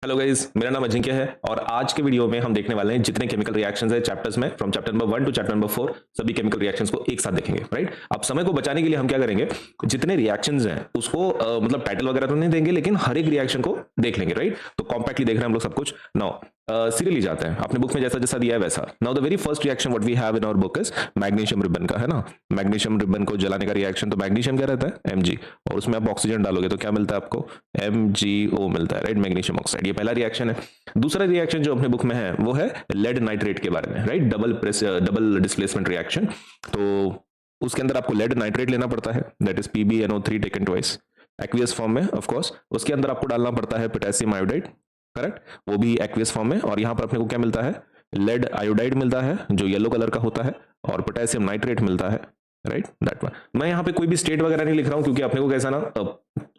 Hello guys, मेरा नाम अजिंक्य है और आज के वीडियो में हम देखने वाले हैं जितने केमिकल रिएक्शंस है चैप्टर्स में from chapter number 1 to chapter number 4 सभी केमिकल रिएक्शंस को एक साथ देखेंगे। राइट, अब समय को बचाने के लिए हम क्या करेंगे, जितने रिएक्शंस हैं उसको मतलब टाइटल वगैरह तो नहीं देंगे लेकिन हर एक रिएक्शन को देख लेंगे। राइट, तो कॉम्पैक्टली देख रहे हैं हम लोग सब कुछ। नाउ सीरियली जाते हैं, अपने बुक में जैसा जैसा दिया है वैसा। Now the very first reaction what we have in our book is magnesium ribbon का, है ना। मैग्नीशियम रिबन को जलाने का रिएक्शन, तो मैग्नीशियम क्या रहता है, Mg, और उसमें आप ऑक्सीजन डालोगे तो क्या मिलता है आपको, MgO मिलता है। राइट, मैग्नीशियम ऑक्साइड, ये पहला रिएक्शन है। दूसरा रिएक्शन जो अपने बुक में है वो है लेड नाइट्रेट के बारे में। Right, double displacement reaction. तो उसके अंदर आपको लेड नाइट्रेट लेना पड़ता है, that is PbNO3 taken twice aqueous form में ऑफ कोर्स। उसके अंदर आपको डालना पड़ता है पोटेशियम आयोडाइड, करेक्ट, वो भी एक्वियस फॉर्म में। और यहां पर अपने को क्या मिलता है, लेड आयोडाइड मिलता है जो येलो कलर का होता है, और पोटेशियम नाइट्रेट मिलता है। Right, that one. मैं यहाँ पे कोई भी स्टेट वगैरह नहीं लिख रहा हूँ क्योंकि अपने को कैसा ना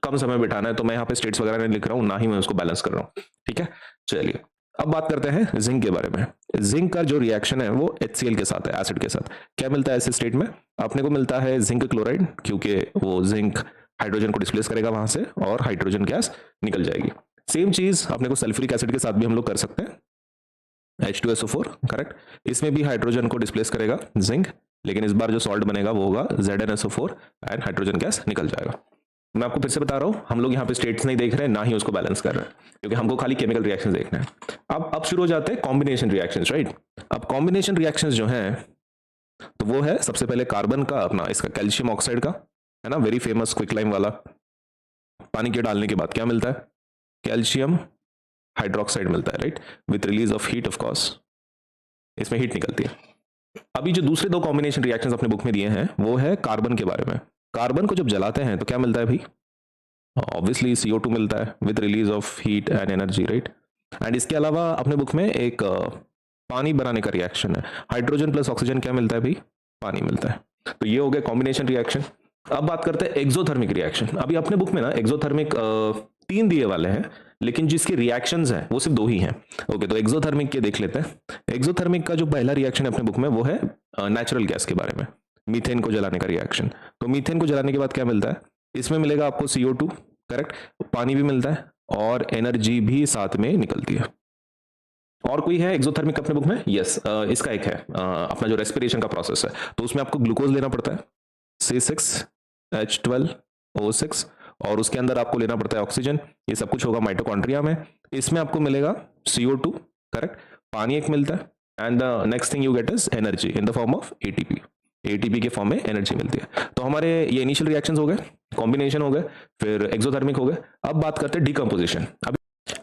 कम समय बिठाना है, तो मैं यहाँ पे स्टेट्स वगैरह नहीं लिख रहा हूँ, ना ही मैं उसको बैलेंस कर रहा हूँ। ठीक है, चलिए अब बात करते हैं जिंक के बारे में। जिंक का जो रिएक्शन है वो HCl के साथ है, एसिड के साथ। क्या मिलता है ऐसे स्टेट में, अपने को मिलता है जिंक क्लोराइड, क्योंकि वो जिंक हाइड्रोजन को डिस्प्लेस करेगा वहां से और हाइड्रोजन गैस निकल जाएगी। सेम चीज अपने को सल्फ्यूरिक एसिड के साथ भी हम लोग कर सकते हैं, H2SO4, करेक्ट। इसमें भी हाइड्रोजन को डिस्प्लेस करेगा जिंक, लेकिन इस बार जो सॉल्ट बनेगा वो होगा ZnSO4 एंड हाइड्रोजन गैस निकल जाएगा। मैं आपको फिर से बता रहा हूं, हम लोग यहाँ पे स्टेट्स नहीं देख रहे हैं, ना ही उसको बैलेंस कर रहे हैं, क्योंकि हमको खाली केमिकल रिएक्शंस देखना है। अब शुरू हो जाते हैं कॉम्बिनेशन रिएक्शंस। राइट, अब कॉम्बिनेशन रिएक्शंस जो हैं तो वो है सबसे पहले कार्बन का अपना, इसका कैल्शियम ऑक्साइड का, है ना, वेरी फेमस क्विक लाइम वाला। पानी के डालने के बाद क्या मिलता है, कैल्शियम हाइड्रोक्साइड मिलता है। Right, with release of heat of course, इसमें हीट निकलती है। अभी जो दूसरे दो कॉम्बिनेशन रिएक्शंस अपने बुक में दिए हैं वो है कार्बन के बारे में। कार्बन को जब जलाते हैं तो क्या मिलता है भाई, ऑब्वियसली CO2 मिलता है with release of heat and energy. Right, and इसके अलावा अपने बुक में एक पानी बनाने का रिएक्शन है, हाइड्रोजन प्लस ऑक्सीजन क्या मिलता है भाई, पानी मिलता है। तो ये हो गया कॉम्बिनेशन रिएक्शन। अब बात करते हैं एक्सोथर्मिक रिएक्शन। अभी अपने बुक में ना एक्सोथर्मिक 3 दिए वाले हैं, लेकिन जिसके रिएक्शंस हैं वो सिर्फ 2 ही हैं। ओके, तो एक्सोथर्मिक के देख लेते हैं। एक्सोथर्मिक का जो पहला रिएक्शन है अपने बुक में वो है नेचुरल गैस के बारे में, मीथेन को जलाने का रिएक्शन। तो मीथेन को जलाने के बाद क्या मिलता है, इसमें मिलेगा आपको CO2, करेक्ट, पानी भी मिलता है और एनर्जी भी साथ में निकलती है। और कोई है एक्सोथर्मिक अपने बुक में, यस, इसका एक है अपना जो रेस्पिरेशन का प्रोसेस है, तो उसमें आपको ग्लूकोज लेना पड़ता है, C6H12O6, और उसके अंदर आपको लेना पड़ता है ऑक्सीजन। ये सब कुछ होगा माइटोकॉन्ड्रिया में। इसमें आपको मिलेगा CO2, करेक्ट, पानी एक मिलता है, and the next thing you gate is energy in the form of ATP के फॉर्म में एनर्जी मिलती है। तो हमारे ये इनिशियल रिएक्शंस हो गए, कॉम्बिनेशन हो गए, फिर एक्सोथर्मिक हो गए। अब बात करते हैं डिकम्पोजिशन।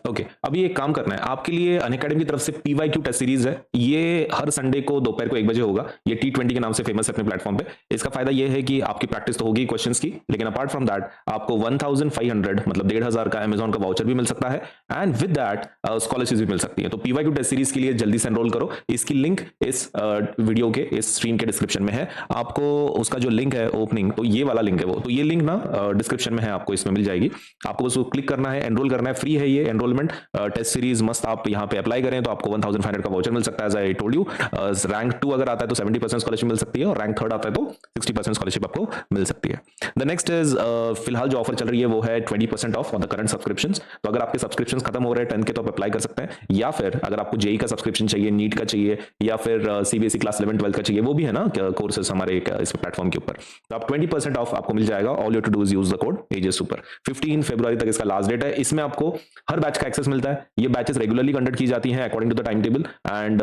ओके, अभी एक काम करना है आपके लिए, अनअकैडमी की तरफ से PYQ टेस्ट सीरीज है, ये हर संडे को दोपहर को 1 बजे होगा। ये T20 के नाम से फेमस है अपने प्लेटफॉर्म पे। इसका फायदा ये है कि आपकी प्रैक्टिस तो होगी क्वेश्चंस की, लेकिन अपार्ट फ्रॉम दैट आपको 1500 मतलब 1500 का Amazon का वाउचर भी मिल सकता है, एंड विद दैट स्कॉलरशिप भी मिल सकती है। तो PYQ टेस्ट सीरीज के लिए जल्दी से एनरोल करो। इसकी लिंक इस वीडियो के, इस स्ट्रीम के डिस्क्रिप्शन में है। आपको उसका जो लिंक है ओपनिंग, तो ये वाला लिंक है वो, तो ये लिंक ना डिस्क्रिप्शन में है, आपको इसमें मिल जाएगी। आपको उसको क्लिक करना है, एनरोल करना है, फ्री है ये एनरोलमेंट। टेस्ट सीरीज मस्त, आप यहाँ पे अप्लाई करें तो आपको 1500 का वाउचर मिल सकता है। आई टोल्ड यू, रैंक 2 अगर आता है तो 70% स्कॉलरशिप मिल सकती है, और रैंक 3 आता है तो 60% स्कॉलरशिप आपको मिल सकती है। द नेक्स्ट इज, फिलहाल जो ऑफर चल रही है वो है 20% of on the current subscription. तो अगर आपके सब्सक्रिप्शन खत्म हो रहे हैं 10 के, तो आप अप्लाई कर सकते हैं, या फिर अगर आपको जेई का सब्सक्रिप्शन चाहिए, नीट का चाहिए, या फिर CBSE क्लास 11 12 का चाहिए, वो भी है ना कोर्सेज हमारे इस प्लेटफॉर्म के ऊपर, तो आप 20% ऑफ आपको मिल जाएगा। All you to do is use the code ages super. 15 फरवरी तक इसका लास्ट डेट है। इसमें आपको हर बैच का एक्सेस मिलता है। ये बैचेस रेगुलरली कंडक्ट की जाती हैं according to the timetable, and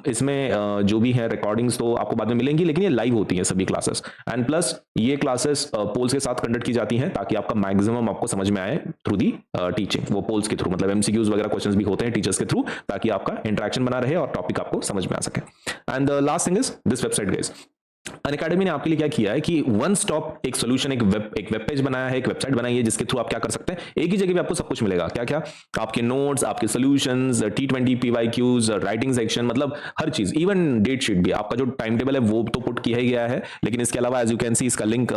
इसमें जो भी है रिकॉर्डिंग्स तो आपको बाद में मिलेंगी, लेकिन ये लाइव होती हैं सभी क्लासेस, एंड प्लस ये क्लासेस पोल्स के साथ कंडक्ट की जाती हैं ताकि आपका मैक्सिमम आपको समझ में आए थ्रू दी टीचिंग। वो पोल्स के थ्रू, मतलब MCQs वगैरह क्वेश्चंस भी होते हैं टीचर्स के थ्रू, ताकि आपका इंटरेक्शन बना रहे और टॉपिक आपको समझ में आ सके। And the last thing is this website guys. Unacademy ने आपके लिए क्या किया है कि वन स्टॉप एक सोल्यूशन, एक वेब पेज बनाया है, एक वेबसाइट बनाई है, जिसके थ्रू आप क्या कर सकते हैं, एक ही जगह पे आपको सब कुछ मिलेगा। क्या क्या, आपके नोट्स, आपके solutions, T20 PYQs, writing section, मतलब हर चीज, इवन डेट शीट भी, आपका जो टाइम टेबल है वो तो पुट किया ही गया है, लेकिन इसके अलावा एज यू कैन सी इसका लिंक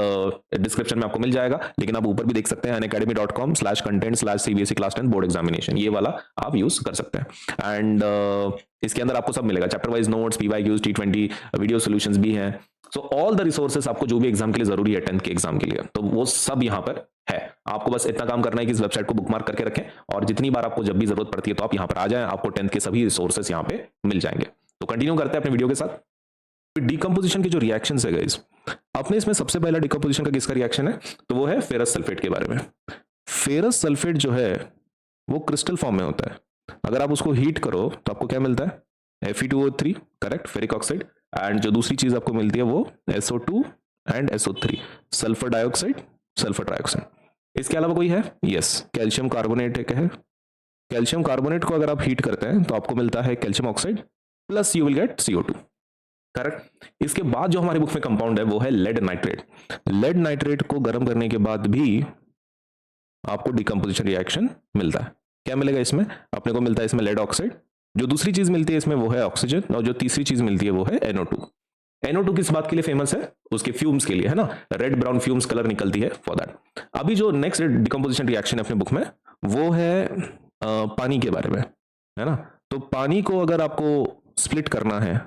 डिस्क्रिप्शन में आपको मिल जाएगा। लेकिन आप ऊपर भी देख सकते हैं unacademy.com/content/CBSE क्लास 10 बोर्ड एग्जामिनेशन, ये वाला आप यूज कर सकते हैं। एंड इसके अंदर आपको सब मिलेगा, chapter wise notes, PYQs, T20 video solutions भी हैं। सो ऑल द रिसोर्सेस आपको जो भी एग्जाम के लिए जरूरी है 10th के एग्जाम के लिए, तो वो सब यहाँ पर है। आपको बस इतना काम करना है कि इस वेबसाइट को बुकमार्क करके रखें और जितनी बार आपको जब भी जरूरत पड़ती है तो आप यहाँ पर आ जाएं, आपको 10th के सभी रिसोर्सेस यहाँ पे मिल जाएंगे। तो कंटिन्यू करते हैं अपने वीडियो के साथ। डिकम्पोजिशन के जो रिएक्शंस है गाइस, अपने इसमें सबसे पहला डिकम्पोजिशन का किसका रिएक्शन है, तो वो है फेरस सल्फेट के बारे में। फेरस सल्फेट जो है वो क्रिस्टल फॉर्म में होता है। अगर आप उसको हीट करो तो आपको क्या मिलता है, Fe2O3, correct, ferric oxide. And जो दूसरी चीज आपको मिलती है वो SO2 and SO3, sulphur dioxide, sulphur trioxide. इसके अलावा कोई है, यस, कैल्शियम कार्बोनेट एक है। कैल्शियम कार्बोनेट को अगर आप हीट करते हैं तो आपको मिलता है calcium oxide plus you will get CO2, correct. इसके बाद जो हमारी बुक में कंपाउंड है वो है लेड नाइट्रेट। लेड नाइट्रेट को गर्म करने के बाद भी आपको डिकम्पोजिशन रिएक्शन मिलता है। क्या मिलेगा इसमें, अपने को मिलता है इसमें लेड ऑक्साइड, जो दूसरी चीज मिलती है इसमें वो है ऑक्सीजन, और जो तीसरी चीज मिलती है वो है NO2। NO2 किस बात के लिए फेमस है, उसके फ्यूम्स के लिए, है ना, रेड ब्राउन फ्यूम्स कलर निकलती है फॉर दैट। अभी जो नेक्स्ट डिकम्पोजिशन रिएक्शन है अपने बुक में वो है पानी के बारे में, है ना। तो पानी को अगर आपको स्प्लिट करना है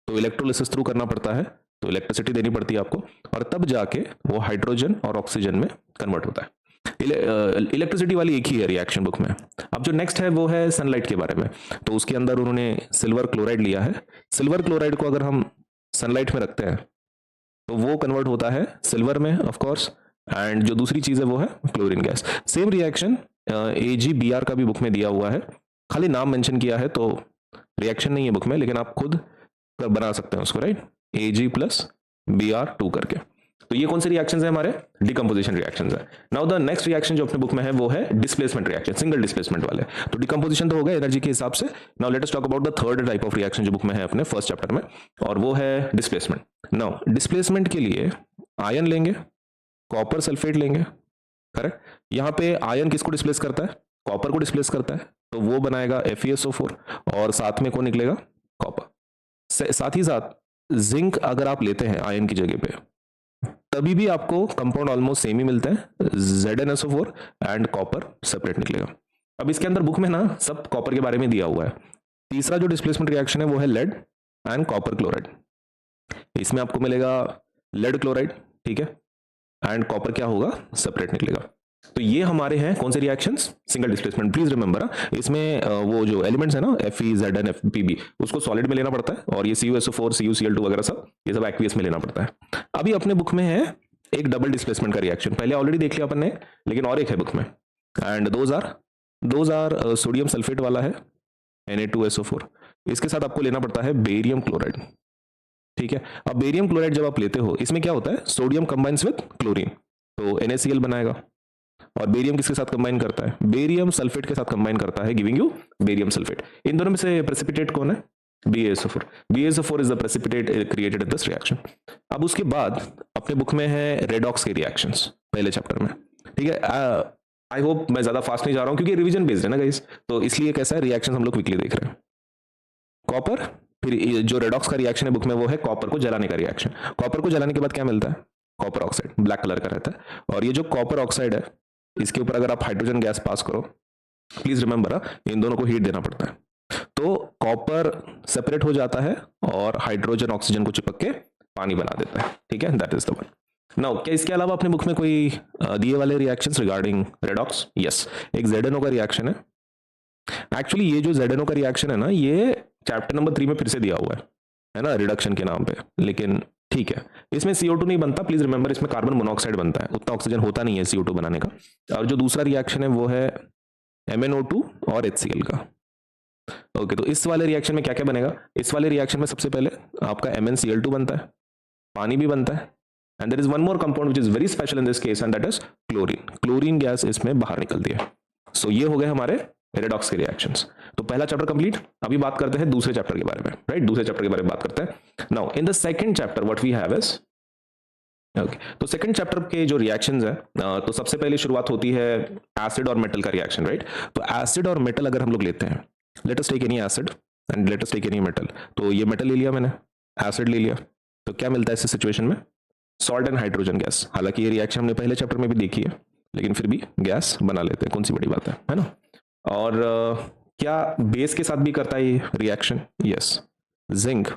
तो इलेक्ट्रोलिसिस थ्रू करना पड़ता है, तो इलेक्ट्रिसिटी देनी पड़ती है आपको, और तब जाके वो हाइड्रोजन और ऑक्सीजन में कन्वर्ट होता है। इलेक्ट्रिसिटी वाली एक ही है रिएक्शन बुक में। अब जो नेक्स्ट है वो है सनलाइट के बारे में। तो उसके अंदर उन्होंने सिल्वर क्लोराइड लिया है। सिल्वर क्लोराइड को अगर हम सनलाइट में रखते हैं तो वो कन्वर्ट होता है सिल्वर में, ऑफ कोर्स, एंड जो दूसरी चीज है वो है chlorine gas. Same reaction AgBr का भी बुक में दिया हुआ है, खाली नाम मेंशन किया है, तो रिएक्शन नहीं है बुक में, लेकिन आप खुद बना सकते हैं उसको, राइट, Ag+Br2 करके। तो ये कौन से रिएक्शंस है, हमारे डिकम्पोजिशन रिएक्शंस है। नाउ द नेक्स्ट रिएक्शन जो अपने बुक में है वो है डिस्प्लेसमेंट रिएक्शन, सिंगल डिस्प्लेसमेंट वाले। तो डिकम्पोजिशन तो हो गया एनर्जी के हिसाब से। Now let us talk about the third type of reaction जो बुक में है अपने फर्स्ट चैप्टर में, और वो है डिस्प्लेसमेंट। नाउ डिस्प्लेसमेंट के लिए आयन लेंगे, कॉपर सल्फेट लेंगे, करेक्ट। यहाँ पे आयन किसको डिस्प्लेस करता है, कॉपर को डिस्प्लेस करता है, तो वो बनाएगा FeSO4, और साथ में कौन निकलेगा, कॉपर। साथ ही साथ जिंक अगर आप लेते हैं आयन की जगह पे तभी भी आपको कंपाउंड ऑलमोस्ट सेम ही मिलता है, ZnSO4 एंड कॉपर सेपरेट निकलेगा। अब इसके अंदर बुक में ना सब कॉपर के बारे में दिया हुआ है। तीसरा जो डिस्प्लेसमेंट रिएक्शन है वो है लेड एंड कॉपर क्लोराइड। इसमें आपको मिलेगा लेड क्लोराइड, ठीक है, एंड कॉपर क्या होगा, सेपरेट निकलेगा। तो ये हमारे हैं कौन से reactions, single displacement. Please remember इसमें वो जो एलिमेंट्स है ना Fe, Zn, Pb, उसको सॉलिड में लेना पड़ता है, और ये CuSO4, CuCl2 वगैरह सब ये सब एक्वियस में लेना पड़ता है। अभी अपने बुक में है एक डबल डिस्प्लेसमेंट का रिएक्शन, पहले ऑलरेडी देख लिया अपन ने, लेकिन और एक है बुक में, and those are sodium sulphate वाला है Na2SO4। इसके साथ आपको लेना पड़ता है बेरियम क्लोराइड, ठीक है। अब बेरियम क्लोराइड जब आप लेते हो इसमें क्या होता है, सोडियम कंबाइंस विद क्लोरीन, तो NaCl बनाएगा, और बेरियम किसके साथ कंबाइन करता है, बेरियम सल्फेट के साथ कंबाइन करता है, गिविंग यू बेरियम सल्फेट। इन दोनों में से प्रेसिपिटेट कौन है, BaSO4। BaSO4 is the precipitate created in this reaction. अब उसके बाद अपने बुक में है रेडॉक्स के रिएक्शंस पहले चैप्टर में, ठीक है। आई होप मैं ज्यादा फास्ट नहीं जा रहा हूं क्योंकि रिवीजन बेस्ड है ना गाइस, तो इसलिए कैसा है रिएक्शन हम लोग क्विकली देख रहे हैं। कॉपर, फिर जो रेडॉक्स का रिएक्शन है बुक में वो है कॉपर को जलाने का रिएक्शन। कॉपर को जलाने के बाद क्या मिलता है, कॉपर ऑक्साइड, ब्लैक कलर का रहता है, और ये जो कॉपर ऑक्साइड है इसके ऊपर अगर आप हाइड्रोजन गैस पास करो, प्लीज रिमेंबर इन दोनों को हीट देना पड़ता है, तो कॉपर सेपरेट हो जाता है और हाइड्रोजन ऑक्सीजन को चिपक के पानी बना देता है, ठीक है, that is the one. Now क्या इसके अलावा अपने बुक में कोई दिए वाले रिएक्शंस रिगार्डिंग रेडॉक्स, यस, एक ZNO का रिएक्शन है। एक्चुअली ये जो ZNO का रिएक्शन है ना, ये चैप्टर नंबर 3 में फिर से दिया हुआ है ना, रिडक्शन के नाम पे, लेकिन ठीक है, इसमें CO2 नहीं बनता, प्लीज रिमेंबर इसमें कार्बन मोनोऑक्साइड बनता है, उतना ऑक्सीजन होता नहीं है CO2 बनाने का। और जो दूसरा रिएक्शन है वो है MnO2 और HCl का। ओके, तो इस वाले रिएक्शन में क्या क्या बनेगा, इस वाले रिएक्शन में सबसे पहले आपका MnCl2 बनता है, पानी भी बनता है, and there is one more compound which is very special in this case and that is chlorine. Chlorine gas इसमें बाहर निकलती है। सो ये हो गए हमारे रेडॉक्स के रिएक्शंस। तो पहला चैप्टर कंप्लीट। अभी बात करते हैं दूसरे चैप्टर के बारे में, राइट, दूसरे चैप्टर के बारे में बात करते हैं। Now in the second chapter what we have is, okay, तो सेकंड चैप्टर के जो रिएक्शंस है, तो सबसे पहले शुरुआत होती है एसिड और मेटल का रिएक्शन, राइट। तो एसिड और मेटल अगर हम लोग लेते हैं, let us take any acid and let us take any metal. तो ये मेटल ले लिया मैंने, एसिड ले लिया, तो क्या मिलता है इस सिचुएशन में, सॉल्ट एंड हाइड्रोजन गैस। हालांकि ये रिएक्शन हमने पहले चैप्टर में भी देखी है, लेकिन फिर भी गैस बना लेते हैं, कौन सी बड़ी बात है ना। और क्या बेस के साथ भी करता है ये रिएक्शन, यस, जिंक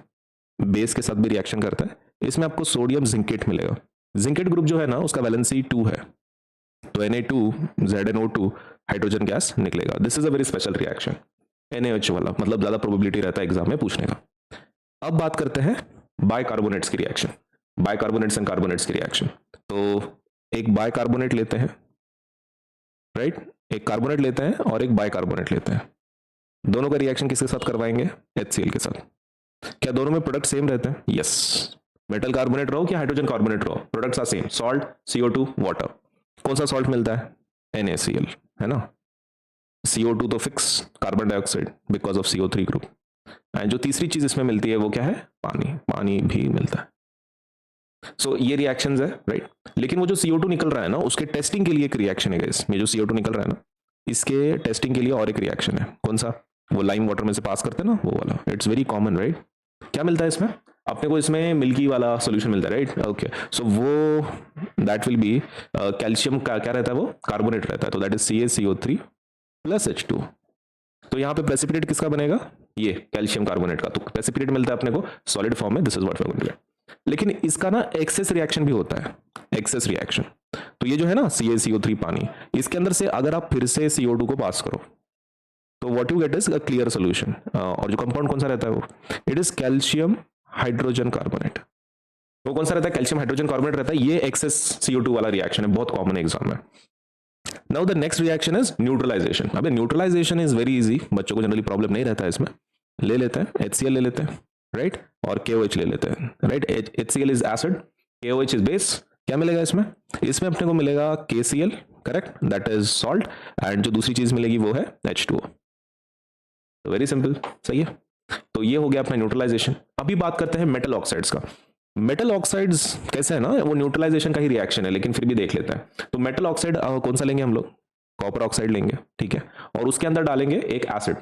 बेस के साथ भी रिएक्शन करता है। इसमें आपको सोडियम जिंकेट मिलेगा। जिंकेट ग्रुप जो है ना उसका वैलेंसी 2 है, तो Na2ZNO2 हाइड्रोजन गैस निकलेगा। This is a very special reaction, NaOH वाला, मतलब ज्यादा प्रोबेबिलिटी रहता है एग्जाम में पूछने का। अब बात करते हैं बाइकार्बोनेट्स की रिएक्शन, बाइकार्बोनेट्स एंड कार्बोनेट्स की रिएक्शन। तो एक बाइकार्बोनेट लेते हैं, राइट, एक कार्बोनेट लेते हैं और एक बाइकार्बोनेट लेते हैं। दोनों का रिएक्शन किसके साथ करवाएंगे? HCl के साथ। क्या दोनों में प्रोडक्ट सेम रहते हैं? यस। मेटल कार्बोनेट रहो कि हाइड्रोजन कार्बोनेट रहो, products are same, salt, CO2, water. कौन सा सॉल्ट मिलता है? NaCl, है ना। CO2 तो fix, carbon dioxide because of CO3 group. And जो तीसरी चीज इसमें मिलती है वो क्या है? पानी, पानी भी मिलता है। सो ये रिएक्शंस है, राइट। लेकिन वो जो CO2 निकल रहा है ना, उसके टेस्टिंग के लिए एक रिएक्शन है गाइस। ये जो CO2 निकल रहा है ना, इसके टेस्टिंग के लिए और एक रिएक्शन है। कौन सा? वो लाइम वाटर में से पास करते हैं ना, वो वाला। It's very common, right. क्या मिलता है इसमें? अपने को इसमें मिल्की वाला सोल्यूशन मिलता है, राइट। ओके, सो वो दैट विल बी कैल्शियम का क्या रहता है? वो कार्बोनेट रहता है, तो that is CaCO3 plus H2। तो यहाँ पे प्रेसिपिटेट किसका बनेगा? ये कैल्शियम कार्बोनेट का। तो प्रेसिपिटेट मिलता है अपने को सॉलिड फॉर्म में, this is what we are going to get. लेकिन इसका ना एक्सेस रिएक्शन भी होता है, एक्सेस रिएक्शन। तो ये जो है ना CaCO3 पानी, इसके अंदर से अगर आप फिर से CO2 को पास करो तो what you get is a clear solution. और जो कंपाउंड कौन सा रहता है वो? It is calcium hydrogen carbonate. वो कौन सा रहता है? कैल्शियम हाइड्रोजन कार्बोनेट रहता है। ये एक्सेस CO2 वाला रिएक्शन है, बहुत कॉमन है एग्जाम में। Now the next reaction is neutralisation. अबे न्यूट्रलाइजेशन इज वेरी इजी, बच्चों को जनरली प्रॉब्लम नहीं रहता है इसमें। ले लेते हैं HCl ले लेते हैं, राइट, और KOH ले लेते हैं, right. HCl is acid, KOH is base. क्या मिलेगा इसमें? इसमें अपने को मिलेगा KCl, correct, that is salt. And जो दूसरी चीज मिलेगी वो है H2O। तो वेरी सिंपल, सही है। तो ये हो गया अपना न्यूट्रलाइजेशन। अभी बात करते हैं मेटल ऑक्साइड्स का। मेटल ऑक्साइड्स कैसे है ना, वो न्यूट्रलाइजेशन का ही रिएक्शन है, लेकिन फिर भी देख लेते हैं। तो मेटल ऑक्साइड कौन सा लेंगे हम लोग? कॉपर ऑक्साइड लेंगे, ठीक है। और उसके अंदर डालेंगे एक एसिड।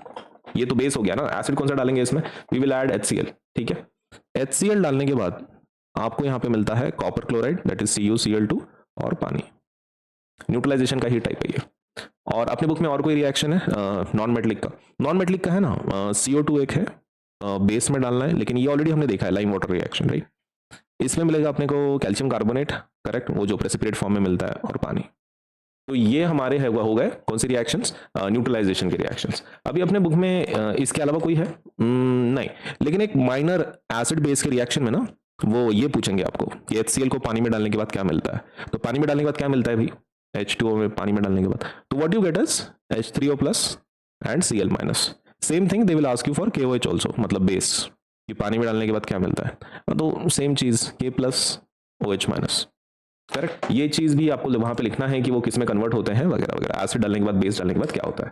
ये तो बेस हो गया ना, एसिड कौन सा डालेंगे इसमें? वी विल ऐड HCl, ठीक है। HCl डालने के बाद आपको यहाँ पे मिलता है copper chloride, that is CuCl2, और पानी। न्यूट्रलाइजेशन का ही टाइप है ये। और अपने बुक में और कोई रिएक्शन है नॉन मेटलिक का? नॉन मेटलिक का है ना, CO2 एक है, बेस में डालना है, लेकिन ये ऑलरेडी हमने देखा है, लाइम वाटर रिएक्शन, राइट। इसमें मिलेगा अपने को कैल्शियम कार्बोनेट, करेक्ट, वो जो प्रेसिपिटेट फॉर्म में मिलता है, और पानी। तो ये हमारे है हो गए कौन सी रिएक्शंस? न्यूट्रलाइजेशन के रिएक्शंस। अभी अपने बुक में इसके अलावा कोई है? नहीं। लेकिन एक माइनर एसिड बेस के रिएक्शन में ना, वो ये पूछेंगे आपको कि HCl को पानी में डालने के बाद क्या मिलता है। तो पानी में डालने के बाद क्या मिलता है भाई? H2O में पानी में डालने के बाद। तो what you get is H3O plus and Cl minus. Same thing they will ask you for KOH also, मतलब बेस, कि पानी में डालने के बाद क्या मिलता है। तो सेम चीज K plus OH minus, correct. ये चीज भी आपको वहां पे लिखना है कि वो किस में कन्वर्ट होते हैं वगैरह वगैरह। एसिड डालने के बाद, बेस डालने के बाद क्या होता है।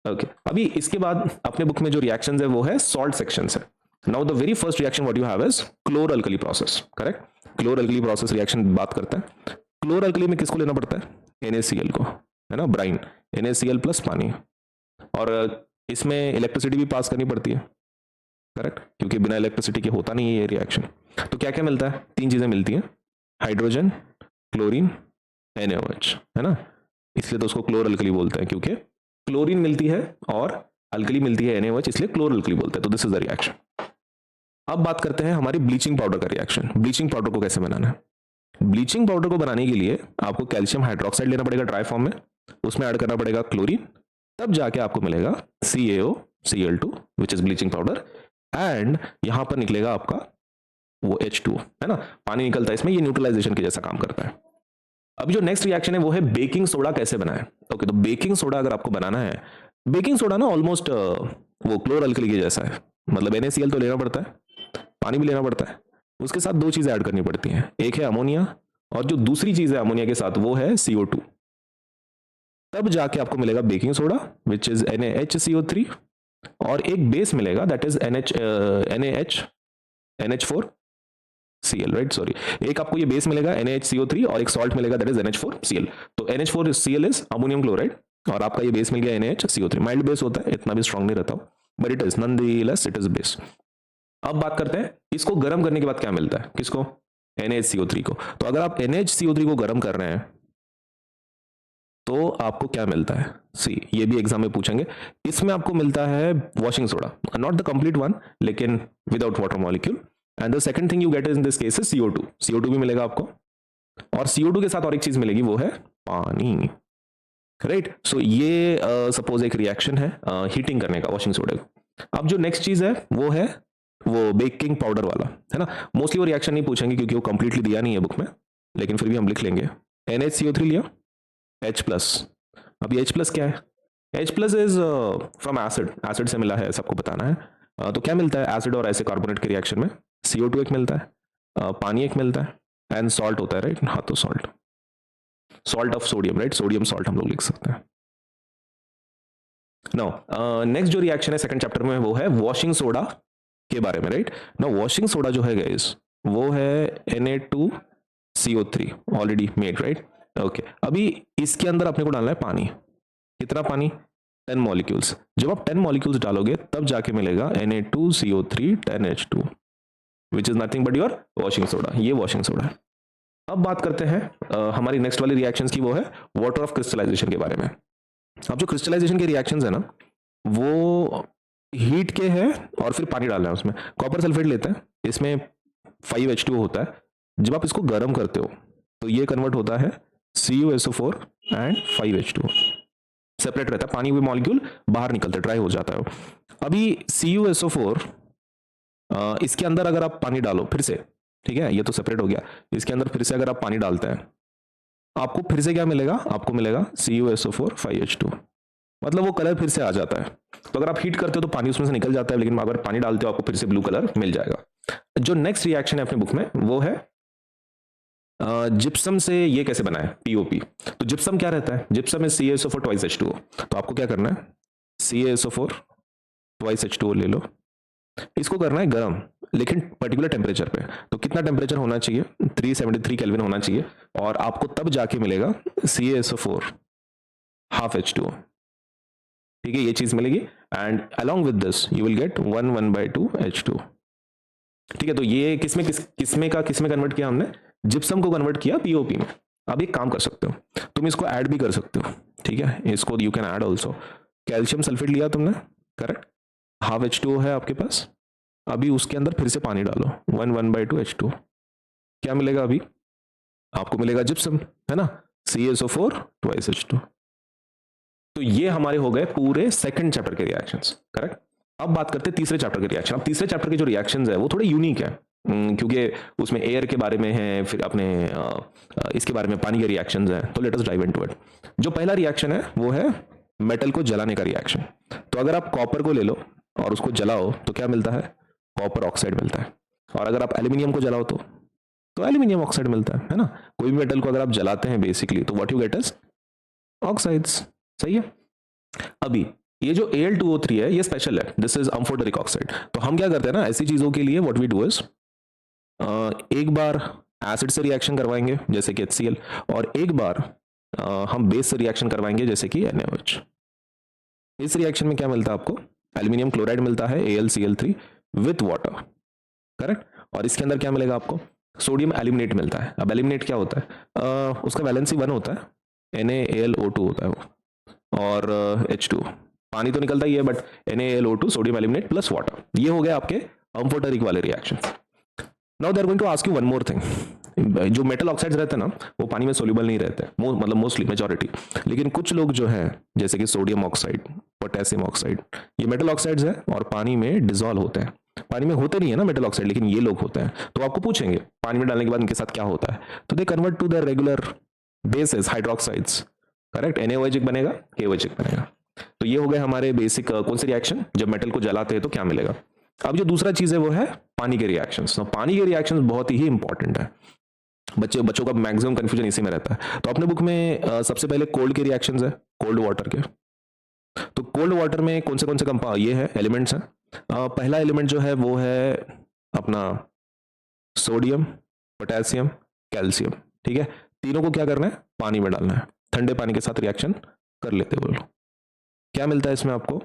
ओके, अभी इसके बाद अपने बुक में जो रिएक्शंस है वो है सॉल्ट सेक्शन है। Now the very first reaction what you have is क्लोर alkali process, correct. क्लोर alkali process reaction बात करते हैं। क्लोर अल्कली में किसको लेना पड़ता है? NaCl को, है ना, ब्राइन, NaCl प्लस पानी। और इसमें इलेक्ट्रिसिटी भी पास करनी पड़ती है, करेक्ट, क्योंकि बिना इलेक्ट्रिसिटी के होता नहीं है ये रिएक्शन। तो क्या क्या मिलता है? तीन चीजें मिलती हैं, हाइड्रोजन, क्लोरीन, NaOH, है ना। इसलिए तो उसको क्लोर अल्कली बोलते हैं, क्योंकि क्लोरीन मिलती है और अल्कली मिलती है NaOH, इसलिए क्लोर अल्कली बोलते हैं। तो दिस इज द रिएक्शन। अब बात करते हैं हमारी ब्लीचिंग पाउडर का रिएक्शन। ब्लीचिंग पाउडर को कैसे बनाना है? ब्लीचिंग पाउडर को बनाने के लिए आपको कैल्शियम हाइड्रोक्साइड लेना पड़ेगा ड्राई फॉर्म में, उसमें ऐड करना पड़ेगा क्लोरीन, तब जाके आपको मिलेगा CaOCl2 which is bleaching powder. And यहां पर निकलेगा आपका वो H2O, है ना, पानी निकलता है इसमें। ये न्यूट्रलाइजेशन के जैसा काम करता है। अभी जो नेक्स्ट रिएक्शन है वो है बेकिंग सोडा कैसे बनाए। ओके, तो बेकिंग सोडा अगर आपको बनाना है, बेकिंग सोडा ना ऑलमोस्ट वो क्लोर अल्कली के जैसा है, मतलब NaCl तो लेना पड़ता है, पानी भी लेना पड़ता है, उसके साथ दो चीजें ऐड करनी पड़ती हैं, एक है अमोनिया और जो दूसरी चीज है अमोनिया के साथ वो है CO2। तब जाके आपको मिलेगा baking soda which is NaHCO3, और एक बेस मिलेगा that is NH4Cl, right, sorry. एक आपको ये बेस मिलेगा NaHCO3 और एक सॉल्ट मिलेगा दैट इज NH4Cl। तो NH4Cl इज अमोनियम क्लोराइड और आपका ये बेस मिल गया NaHCO3। माइल्ड बेस होता है, इतना भी स्ट्रांग नहीं रहता, but it is nonetheless it is base. अब बात करते हैं इसको गर्म करने के बाद क्या मिलता है, किसको? NaHCO3 को। तो अगर आप NaHCO3 को गर्म कर रहे हैं तो आपको क्या मिलता है? सी, ये भी एग्जाम में पूछेंगे। इसमें आपको मिलता है washing soda, not the complete one, लेकिन without water molecule. And the second thing you get in this case is CO2। CO2 भी मिलेगा आपको, और CO2 के साथ और एक चीज मिलेगी वो है पानी, राइट। सो ये सपोज एक रिएक्शन है हीटिंग करने का वॉशिंग सोडा को। अब जो नेक्स्ट चीज है वो बेकिंग पाउडर वाला है ना। मोस्टली वो रिएक्शन नहीं पूछेंगे क्योंकि वो कंप्लीटली दिया नहीं है बुक में, लेकिन फिर भी हम लिख लेंगे। NaCO3 लिया, H प्लस। अब ये H प्लस क्या है? H plus is from acid, acid से मिला है, सबको बताना है। तो क्या मिलता है एसिड और ऐसे कार्बोनेट के रिएक्शन में? CO2 एक मिलता है, पानी एक मिलता है, एंड सॉल्ट होता है, राइट। हाँ, तो salt of sodium, right, sodium salt हम लोग लिख सकते हैं। नाउ नेक्स्ट जो रिएक्शन है सेकंड चैप्टर में वो है वॉशिंग सोडा के बारे में, राइट। नाउ वॉशिंग सोडा जो है गाइस वो है Na2CO3 already made, right. Okay, अभी इसके अंदर अपने को डालना है पानी। कितना पानी? 10 मॉलिक्यूल्स। जब आप 10 मॉलिक्यूल्स डालोगे तब जाके मिलेगा Na2CO3 10H2 which is nothing but your washing soda. ये वॉशिंग सोडा है। अब बात करते हैं हमारी नेक्स्ट वाली रिएक्शंस की, वो है वाटर ऑफ क्रिस्टलाइजेशन के बारे में। अब जो क्रिस्टलाइजेशन के रिएक्शंस है ना वो हीट के हैं और फिर पानी डालना है उसमें। कॉपर सल्फेट लेते हैं, इसमें 5H2O होता है। जब आप इसको गर्म करते हो तो ये कन्वर्ट होता है CuSO4 एंड 5H2O। सेपरेट रहता है, पानी हुए मॉलिक्यूल बाहर निकलते, ड्राई हो जाता है। अभी CuSO4 इसके अंदर अगर आप पानी डालो फिर से, ठीक है, ये तो सेपरेट हो गया, इसके अंदर फिर से अगर आप पानी डालते हैं आपको फिर से क्या मिलेगा? आपको मिलेगा CuSO4 5H2, मतलब वो कलर फिर से आ जाता है। तो अगर आप हीट करते हो तो पानी उसमें से निकल जाता है, लेकिन अगर पानी डालते हो आपको फिर से ब्लू कलर मिल जाएगा। जो नेक्स्ट रिएक्शन है अपने बुक में वो है जिप्सम से ये कैसे बना है? POP। तो जिप्सम क्या रहता है? Gypsum is CaSO4 twice H2O। तो आपको क्या करना है? CaSO4 twice H2O ले लो, इसको करना है गर्म, लेकिन पर्टिकुलर टेम्परेचर पे। तो कितना टेम्परेचर होना चाहिए? 373 केल्विन होना चाहिए, और आपको तब जाके मिलेगा CaSO4 हाफ H2O। ठीक है, ये चीज मिलेगी, and along with this you will get 1/2 H2। ठीक है, तो ये किसमें कन्वर्ट किया हमने? जिप्सम को कन्वर्ट किया POP में। अब एक काम कर सकते हो, तुम इसको ऐड भी कर सकते हो, ठीक है, इसको you can add also. Calcium sulphate लिया तुमने, करेक्ट, हाफ H2O है आपके पास। अभी उसके अंदर फिर से पानी डालो, 1/2 H2। क्या मिलेगा? अभी आपको मिलेगा जिप्सम, है ना, CaSO4 twice H2। तो ये हमारे हो गए पूरे सेकंड चैप्टर के रिएक्शंस, करेक्ट। अब बात करते हैं तीसरे चैप्टर के रिएक्शन। अब तीसरे चैप्टर के जो रिएक्शंस है वो थोड़े यूनिक है, क्योंकि उसमें एयर के बारे में है, फिर अपने इसके बारे में पानी के रिएक्शंस हैं। तो let us dive into it. जो पहला रिएक्शन है वो है मेटल को जलाने का रिएक्शन। तो अगर आप कॉपर को ले लो और उसको जलाओ तो क्या मिलता है? कॉपर ऑक्साइड मिलता है। और अगर आप एल्यूमिनियम को जलाओ तो एल्यूमिनियम ऑक्साइड मिलता है ना। कोई भी मेटल को अगर आप जलाते हैं बेसिकली तो what you get is oxides. सही है। अभी ये जो Al2O3 है ये स्पेशल है, दिस इज अम्फोटेरिक ऑक्साइड। तो हम क्या करते हैं ना, ऐसी चीजों के लिए व्हाट वी डू इज एक बार एसिड से रिएक्शन करवाएंगे जैसे कि HCl, और एक बार हम बेस से रिएक्शन करवाएंगे जैसे कि NaOH। इस रिएक्शन में क्या मिलता है आपको? एल्यूमिनियम क्लोराइड मिलता है AlCl3 विथ वाटर, करेक्ट। और इसके अंदर क्या मिलेगा आपको? सोडियम एल्यूमिनेट मिलता है। अब एल्यूमिनेट क्या होता है? उसका वैलेंसी 1 होता है, NaAlO2 होता है वो, और H2। पानी तो निकलता ही है, but NaAlO2 sodium aluminate plus water. ये हो गए आपके अम्फोटेरिक वाले reaction. Now they are going to ask you one more thing. जो मेटल ऑक्साइड्स रहते हैं ना वो पानी में सोल्यूबल नहीं रहते, मतलब मोस्टली मेजॉरिटी, लेकिन कुछ लोग जो है जैसे कि सोडियम ऑक्साइड, पोटेशियम ऑक्साइड, ये मेटल ऑक्साइड्स है और पानी में डिसॉल्व होते हैं। पानी में होते नहीं है ना मेटल ऑक्साइड, लेकिन ये लोग होते हैं। तो आपको पूछेंगे पानी में डालने के बाद इनके साथ क्या होता है, तो they convert to the regular basis hydroxides, correct. NaOH बनेगा, KOH बनेगा। तो ये हो गए हमारे बेसिक कौन से रिएक्शन, जब मेटल को जलाते हैं तो क्या मिलेगा। अब जो दूसरा चीज है वो है पानी के रिएक्शंस। तो पानी के रिएक्शंस बहुत ही इंपॉर्टेंट है, बच्चों का मैक्सिमम कंफ्यूजन इसी में रहता है। तो अपने बुक में सबसे पहले कोल्ड के रिएक्शंस है, कोल्ड वाटर के। तो कोल्ड वाटर में कौन से कंपाउंड ये है, एलिमेंट्स हैं। पहला एलिमेंट जो है वो है अपना सोडियम, पोटेशियम, कैल्शियम, ठीक है। तीनों को क्या करना है? पानी में डालना है, ठंडे पानी के साथ रिएक्शन कर लेते बोलो। क्या मिलता है इसमें आपको?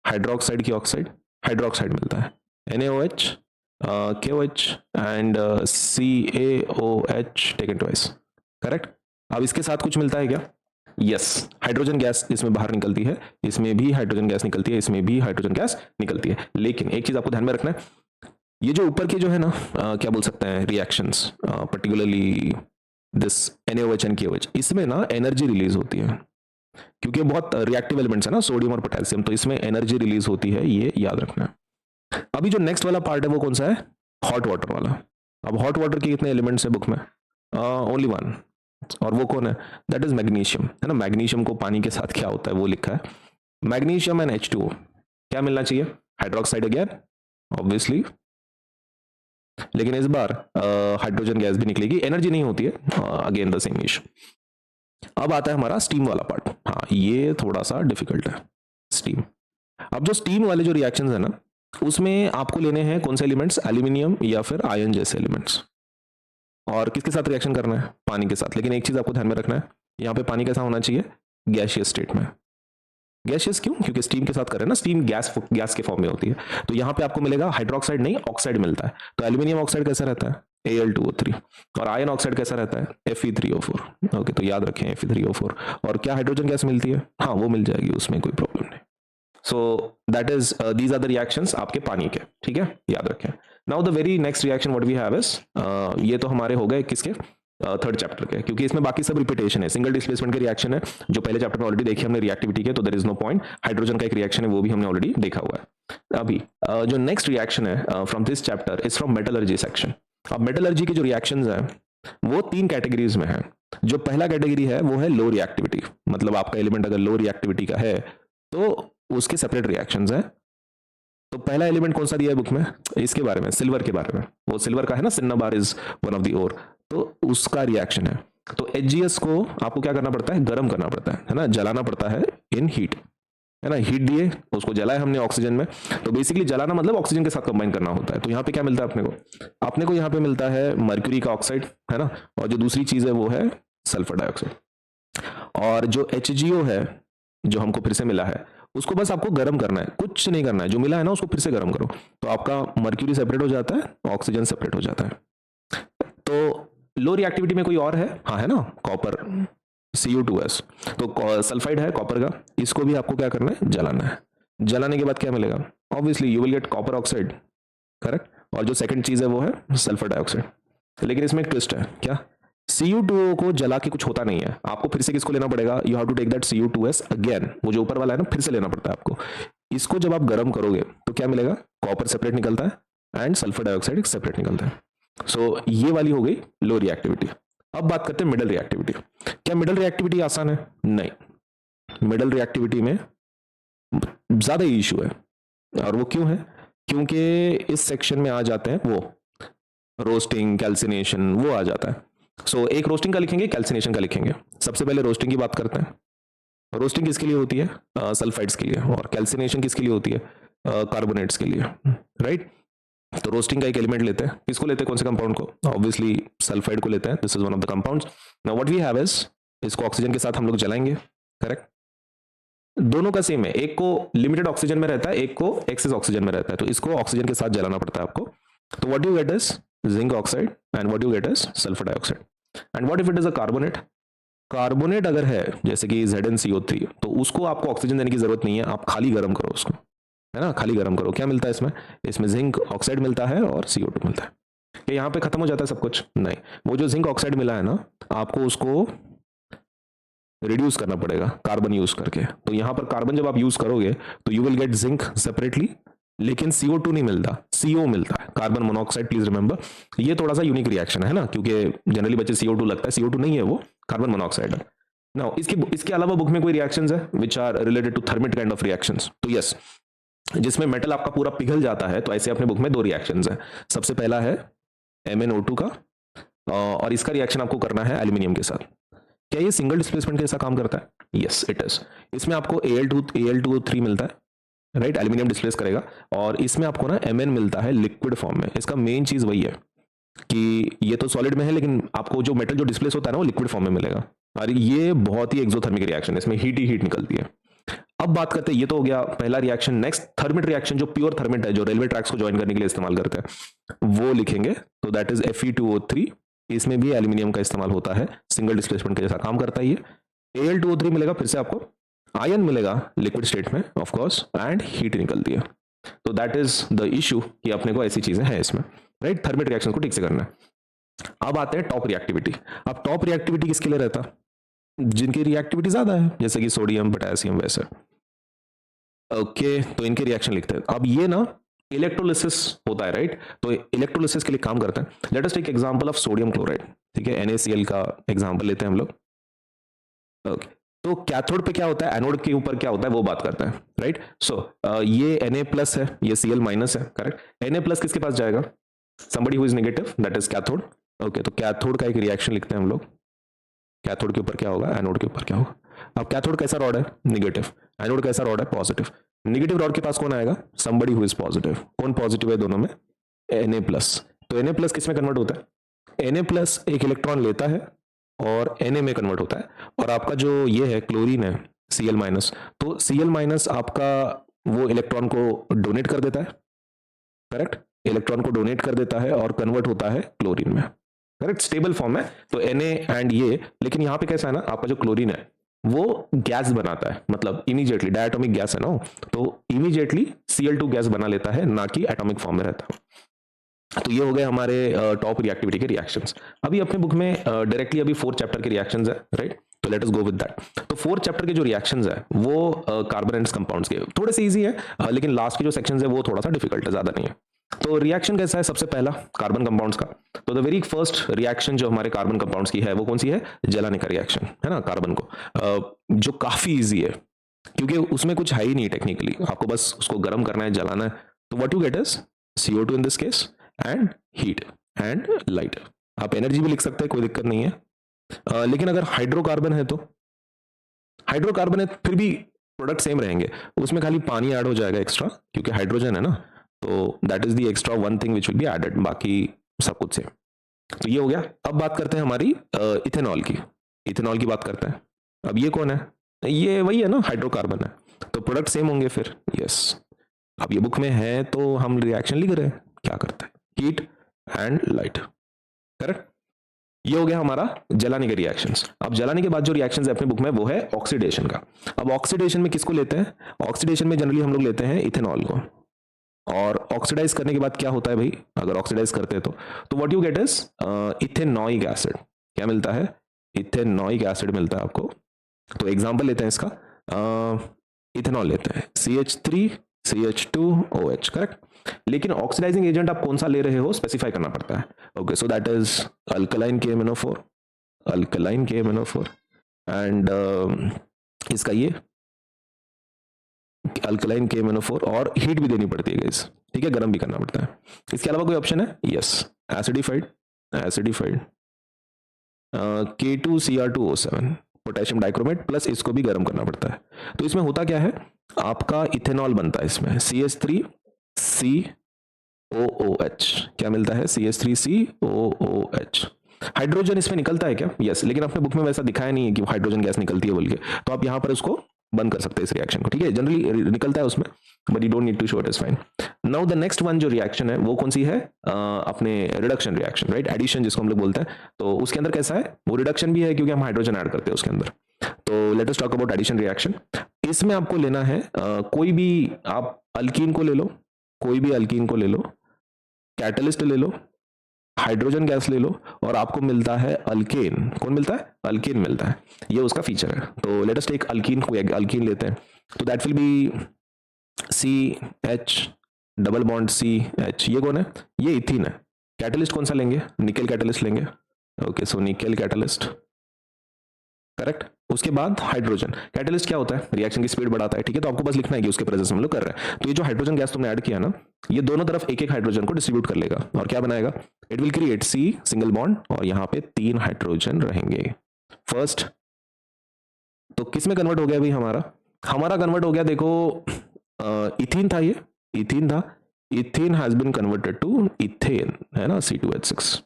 हाइड्रोक्साइड की ऑक्साइड, हाइड्रोक्साइड मिलता है, NaOH, KOH and CaOH taken twice, correct. अब इसके साथ कुछ मिलता है क्या? यस, हाइड्रोजन गैस इसमें बाहर निकलती है, इसमें भी हाइड्रोजन गैस निकलती है, इसमें भी हाइड्रोजन गैस निकलती है। लेकिन एक चीज आपको ध्यान में रखना है, ये जो ऊपर के जो है ना क्या बोल सकते हैं reactions, particularly this NaOH and KOH, इसमें ना एनर्जी रिलीज होती है क्योंकि ये बहुत रिएक्टिव एलिमेंट्स है ना, सोडियम और पोटेशियम, तो इसमें एनर्जी रिलीज होती है, ये याद रखना है। अभी जो नेक्स्ट वाला पार्ट है वो कौन सा है? हॉट वाटर वाला। अब हॉट वाटर के कितने एलिमेंट्स है बुक में? ओनली वन, और वो कौन है? दैट इज मैग्नीशियम, है ना। मैग्नीशियम को पानी के साथ क्या होता है वो लिखा है, मैग्नीशियम एंड H2O। क्या मिलना चाहिए? हाइड्रोक्साइड अगेन, ऑब्वियसली, लेकिन इस बार हाइड्रोजन गैस भी निकलेगी, एनर्जी नहीं होती है, अगेन द सेम इशू। अब आता है हमारा स्टीम वाला पार्ट। हाँ, ये थोड़ा सा डिफिकल्ट है, स्टीम। अब जो स्टीम वाले जो रिएक्शंस है ना, उसमें आपको लेने हैं कौन से एलिमेंट्स? एल्यूमिनियम या फिर आयन जैसे एलिमेंट्स। और किसके साथ रिएक्शन करना है? पानी के साथ। लेकिन एक चीज आपको ध्यान में रखना है, यहाँ पे पानी कैसा होना चाहिए? गैसियस स्टेट में। गैसियस क्यों? क्योंकि स्टीम के साथ कर रहे हैं ना, स्टीम गैस के फॉर्म में होती है। तो यहाँ पे आपको मिलेगा हाइड्रोक्साइड नहीं, ऑक्साइड मिलता है। तो एल्यूमिनियम ऑक्साइड कैसा रहता है? Al2O3। और आयन ऑक्साइड कैसा रहता है? Fe3O4। ओके, तो याद रखें Fe3O4। और क्या हाइड्रोजन गैस मिलती है? हाँ, वो मिल जाएगी, उसमें कोई प्रॉब्लम नहीं। So that is these are the reactions आपके पानी के, ठीक है, याद रखें। Now the very next reaction what we have is, ये तो हमारे हो गए किसके? थर्ड चैप्टर के, क्योंकि इसमें बाकी सब रिपीटेशन है, सिंगल डिस्प्लेसमेंट के रिएक्शन है जो पहले चैप्टर में ऑलरेडी देखी हमने रिएक्टिविटी के, तो there is no point. Hydrogen का एक रिएक्शन है वो भी हमने ऑलरेडी देखा हुआ है। अभी जो नेक्स्ट रिएक्शन है from this chapter is from metallurgy section. अब मेटलर्जी के जो रिएक्शंस हैं वो तीन कैटेगरीज में है। जो पहला कैटेगरी है वो है लो रिएक्टिविटी, मतलब आपका एलिमेंट अगर लो रिएक्टिविटी का है तो उसके सेपरेट रिएक्शंस हैं। तो पहला एलिमेंट कौन सा दिया है बुक में? इसके बारे में, सिल्वर के बारे में। वो सिल्वर का है ना, cinnabar is one of the ore, तो उसका रिएक्शन है। तो HGS को आपको क्या करना पड़ता है? गर्म करना पड़ता है ना, जलाना पड़ता है इन हीट, है ना। हीट दिए, उसको जलाया हमने ऑक्सीजन में। तो बेसिकली जलाना मतलब ऑक्सीजन के साथ कंबाइन करना होता है। तो यहाँ पे क्या मिलता है अपने को? अपने को यहाँ पे मिलता है मर्क्यूरी का ऑक्साइड, है ना। और जो दूसरी चीज है वो है सल्फर डाइऑक्साइड। और जो HGO है जो हमको फिर से मिला है, उसको बस आपको गर्म करना है, कुछ नहीं करना है। जो मिला है ना उसको फिर से गर्म करो, तो आपका मर्क्यूरी सेपरेट हो जाता है, ऑक्सीजन सेपरेट हो जाता है। तो लो रिएक्टिविटी में कोई और है? हाँ, है ना, कॉपर, Cu2S। तो सल्फाइड है कॉपर का, इसको भी आपको क्या करना है? जलाना है। जलाने के बाद क्या मिलेगा? Obviously you will get copper oxide, correct. और जो सेकंड चीज है वो है सल्फर डाइऑक्साइड। लेकिन इसमें एक ट्विस्ट है, क्या? Cu2O को जला के कुछ होता नहीं है, आपको फिर से किसको लेना पड़ेगा? You have to take that Cu2S again, वो जो ऊपर वाला है ना, फिर से लेना पड़ता है आपको। इसको जब आप गर्म करोगे तो क्या मिलेगा? कॉपर सेपरेट निकलता है एंड सल्फर डाइऑक्साइड सेपरेट निकलता है। सो ये वाली हो गई लो रिएक्टिविटी। अब बात करते हैं मिडल रिएक्टिविटी। क्या मिडल रिएक्टिविटी आसान है? नहीं, मिडल रिएक्टिविटी में ज्यादा इशू है। और वो क्यों है? क्योंकि इस सेक्शन में आ जाते हैं वो रोस्टिंग, कैल्सिनेशन, वो आ जाता है। सो एक रोस्टिंग का लिखेंगे, कैल्सिनेशन का लिखेंगे। सबसे पहले रोस्टिंग की बात करते हैं। रोस्टिंग किसके लिए होती है? सल्फाइड्स के लिए। और कैल्सिनेशन किसके लिए होती है? कार्बोनेट्स के लिए, राइट। तो रोस्टिंग का एक एलिमेंट लेते हैं, किसको लेते हैं? कौन से कंपाउंड को? ऑब्वियसली सल्फाइड को लेते हैं, this is one of the compounds. Now what we have is, इसको ऑक्सीजन के साथ हम लोग जलाएंगे, करेक्ट। दोनों का सेम है, एक को लिमिटेड ऑक्सीजन में रहता है, एक को एक्सेस ऑक्सीजन में रहता है, तो इसको ऑक्सीजन के साथ जलाना पड़ता है आपको। तो what you get is zinc oxide and what you get is sulphur dioxide. And what if it is a carbonate? Carbonate अगर है जैसे कि ZnCO3, तो उसको आपको ऑक्सीजन देने की जरूरत नहीं है, आप खाली गर्म करो उसको, है ना, खाली गर्म करो। क्या मिलता है इसमें? इसमें जिंक ऑक्साइड मिलता है और CO2 मिलता है। क्या यहाँ पे खत्म हो जाता है सब कुछ? नहीं, वो जो जिंक ऑक्साइड मिला है ना, आपको उसको रिड्यूस करना पड़ेगा कार्बन यूज करके। तो यहाँ पर कार्बन जब आप यूज करोगे तो you will get zinc separately, लेकिन CO2 नहीं मिलता, CO मिलता है, कार्बन मोनोऑक्साइड। प्लीज रिमेंबर, ये थोड़ा सा यूनिक रिएक्शन है ना, क्योंकि जनरली बच्चे CO2 लगता है, CO2 नहीं है, वो कार्बन मोनोऑक्साइड है। नाउ इसके अलावा बुक में कोई रिएक्शंस है which are related to thermite kind of reactions? तो यस, जिसमें मेटल आपका पूरा पिघल जाता है, तो ऐसे अपने बुक में दो रिएक्शंस हैं। सबसे पहला है MnO2 का, और इसका रिएक्शन आपको करना है एल्यूमिनियम के साथ। क्या ये सिंगल डिस्प्लेसमेंट के साथ काम करता है? Yes it is. इसमें आपको Al2O3 मिलता है, राइट, एल्यूमिनियम डिस्प्लेस करेगा। और इसमें आपको ना Mn मिलता है लिक्विड फॉर्म में। इसका मेन चीज वही है कि ये तो सॉलिड में है, लेकिन आपको जो मेटल जो डिस्प्लेस होता है ना, वो लिक्विड फॉर्म में मिलेगा। और ये बहुत ही एक्सोथर्मिक रिएक्शन है, इसमें हीट ही हीट निकलती है। अब बात करते हैं, ये तो हो गया पहला रिएक्शन। नेक्स्ट थर्मिट रिएक्शन, जो प्योर थर्मिट है, जो रेलवे ट्रैक्स को ज्वाइन करने के लिए इस्तेमाल करते हैं, वो लिखेंगे। तो दैट इज Fe2O3। इसमें भी एल्यूमिनियम का इस्तेमाल होता है, सिंगल डिस्प्लेसमेंट के जैसा काम करता है ये। Al2O3 मिलेगा, फिर से आपको आयन मिलेगा लिक्विड स्टेट में ऑफ कोर्स, एंड हीट निकलती है। तो दैट इज द इशू कि अपने को ऐसी चीजें हैं इसमें, राइट। थर्मिट रिएक्शन को ठीक से करना है। अब आते हैं टॉप रिएक्टिविटी। अब टॉप रिएक्टिविटी किसके लिए रहता? जिनकी रिएक्टिविटी ज्यादा है, जैसे कि सोडियम, पोटेशियम, वैसे। ओके, तो इनके रिएक्शन लिखते हैं। अब ये ना इलेक्ट्रोलिसिस होता है, राइट? तो इलेक्ट्रोलिसिस के लिए काम करता है। Let us take example of sodium chloride, ठीक है, NaCl का एग्जांपल लेते हैं हम लोग। ओके, तो कैथोड पे क्या होता है, एनोड के ऊपर क्या होता है, वो बात करते हैं, राइट? सो ये Na प्लस है, ये Cl माइनस है, करेक्ट? Na प्लस किसके पास जाएगा? somebody who is negative, that is cathode. Okay, तो कैथोड का एक रिएक्शन लिखते हैं हम लोग। कैथोड के ऊपर क्या होगा, एनोड के ऊपर क्या होगा? अब कैथोड कैसा रॉड है? नेगेटिव। एनोड कैसा रॉड है? पॉजिटिव। नेगेटिव रॉड के पास कौन आएगा? somebody who is positive. कौन पॉजिटिव है दोनों में? Na plus. तो Na प्लस किस में कन्वर्ट होता है? Na प्लस एक इलेक्ट्रॉन लेता है और Na में कन्वर्ट होता है, और आपका जो ये है क्लोरीन है Cl माइनस, तो Cl माइनस आपका वो इलेक्ट्रॉन को डोनेट कर देता है, करेक्ट? इलेक्ट्रॉन को डोनेट कर देता है और कन्वर्ट होता है क्लोरीन में, करेक्ट? स्टेबल फॉर्म है तो Na एंड ये। लेकिन यहाँ पे कैसा है ना, आपका जो क्लोरीन है वो गैस बनाता है, मतलब इमीडिएटली, डायटोमिक गैस है ना, तो इमीडिएटली Cl2 गैस बना लेता है, ना कि एटॉमिक फॉर्म में रहता है। तो ये हो गए हमारे टॉप रिएक्टिविटी के रिएक्शंस। अभी अपने बुक में डायरेक्टली अभी 4 चैप्टर के रिएक्शंस है, राइट? तो let us go with that. तो 4 चैप्टर के जो रिएक्शंस है वो कार्बन एंड कंपाउंड्स के थोड़े से इजी है, लेकिन लास्ट के जो सेक्शंस है वो थोड़ा सा डिफिकल्ट है, ज्यादा नहीं है। तो रिएक्शन कैसा है? सबसे पहला कार्बन कंपाउंड्स का। तो द वेरी फर्स्ट रिएक्शन जो हमारे कार्बन कंपाउंड्स की है वो कौन सी है? जलाने का रिएक्शन, है ना, कार्बन को, जो काफी इजी है क्योंकि उसमें कुछ है ही नहीं टेक्निकली, आपको बस उसको गर्म करना है, जलाना है। तो what you get is CO2 in this case and heat and light. आप एनर्जी भी लिख सकते हैं, कोई दिक्कत नहीं है। लेकिन अगर हाइड्रोकार्बन है तो हाइड्रोकार्बन है फिर भी प्रोडक्ट सेम रहेंगे, उसमें खाली पानी ऐड हो जाएगा एक्स्ट्रा, क्योंकि हाइड्रोजन है ना, तो that is the extra one thing which will be added, बाकी सब कुछ सेम। तो ये हो गया। अब बात करते हैं हमारी इथेनॉल की। इथेनॉल की बात करते हैं। अब ये कौन है? ये वही है ना, हाइड्रोकार्बन है, तो प्रोडक्ट सेम होंगे फिर। यस, अब ये बुक में है तो हम रिएक्शन लिख रहे हैं, क्या करते हैं, हीट एंड लाइट, करेक्ट? ये हो गया हमारा जलाने के रिएक्शंस। अब जलाने के बाद जो रिएक्शंस है अपने बुक में वो है ऑक्सीडेशन का। अब ऑक्सीडेशन में किसको लेते हैं? ऑक्सीडेशन में जनरली हम लोग लेते हैं इथेनॉल को, और ऑक्सीडाइज करने के बाद क्या होता है भाई, अगर ऑक्सीडाइज करते हैं तो what you get is ethanoic acid. क्या मिलता है? इथेनॉइक एसिड मिलता है आपको। तो एग्जांपल लेते हैं इसका, इथेनॉल लेते हैं CH3CH2OH, करेक्ट? लेकिन ऑक्सीडाइजिंग एजेंट आप कौन सा ले रहे हो स्पेसिफाई करना पड़ता है। Okay, so that is alkaline KMnO4, alkaline KMnO4, and इसका ये अल्कलाइन KMnO4, और हीट भी देनी पड़ती है गाइस, ठीक है, गर्म भी करना पड़ता है। इसके अलावा कोई ऑप्शन है? Yes, acidified, acidified K2Cr2O7 potassium dichromate plus, इसको भी गर्म करना पड़ता है। तो इसमें होता क्या है, आपका इथेनॉल बनता है इसमें CH3COOH। क्या मिलता है? CH3COOH। हाइड्रोजन इसमें निकलता है क्या? यस, लेकिन अपने बुक में वैसा दिखाया नहीं है कि हाइड्रोजन गैस निकलती है बोल के, तो आप यहाँ पर उसको बंद कर सकते हैं इस रिएक्शन को, ठीक है? जनरली निकलता है उसमें, but you don't need to show it, is fine. Now the next one जो रिएक्शन है वो कौन सी है? अपने रिडक्शन रिएक्शन, राइट? एडिशन जिसको हम लोग बोलते हैं। तो उसके अंदर कैसा है? वो रिडक्शन भी है क्योंकि हम हाइड्रोजन ऐड करते हैं उसके अंदर। तो let us talk about addition reaction. इसमें आपको लेना है कोई भी, आप अल्कीन को ले लो, कोई भी अल्कीन को ले लो, कैटलिस्ट ले लो, हाइड्रोजन गैस ले लो, और आपको मिलता है अल्केन। कौन मिलता है? अल्केन मिलता है। ये उसका फीचर है। तो लेट अस टेक अल्कीन, कोई अल्कीन लेते हैं, तो that will be CH double bond CH। ये कौन है? ये इथीन है। कैटलिस्ट कौन सा लेंगे? निकेल कैटलिस्ट लेंगे। ओके, सो निकेल कैटलिस्ट, करेक्ट। उसके बाद हाइड्रोजन कैटलिस्ट क्या होता है? रिएक्शन की स्पीड बढ़ाता है, ठीक है? तो आपको बस लिखना है कि उसके प्रेजेंस में हम लोग कर रहे हैं। तो ये जो हाइड्रोजन गैस तुमने ऐड किया ना, ये दोनों तरफ एक एक हाइड्रोजन को डिस्ट्रीब्यूट कर लेगा, और क्या बनाएगा? It will create C single bond, और यहाँ पे 3 हाइड्रोजन रहेंगे फर्स्ट। तो किस में कन्वर्ट हो गया भाई हमारा? हमारा कन्वर्ट हो गया, देखो, इथीन था, ये इथीन था, ethene has been converted to ethane, है ना, C2H6।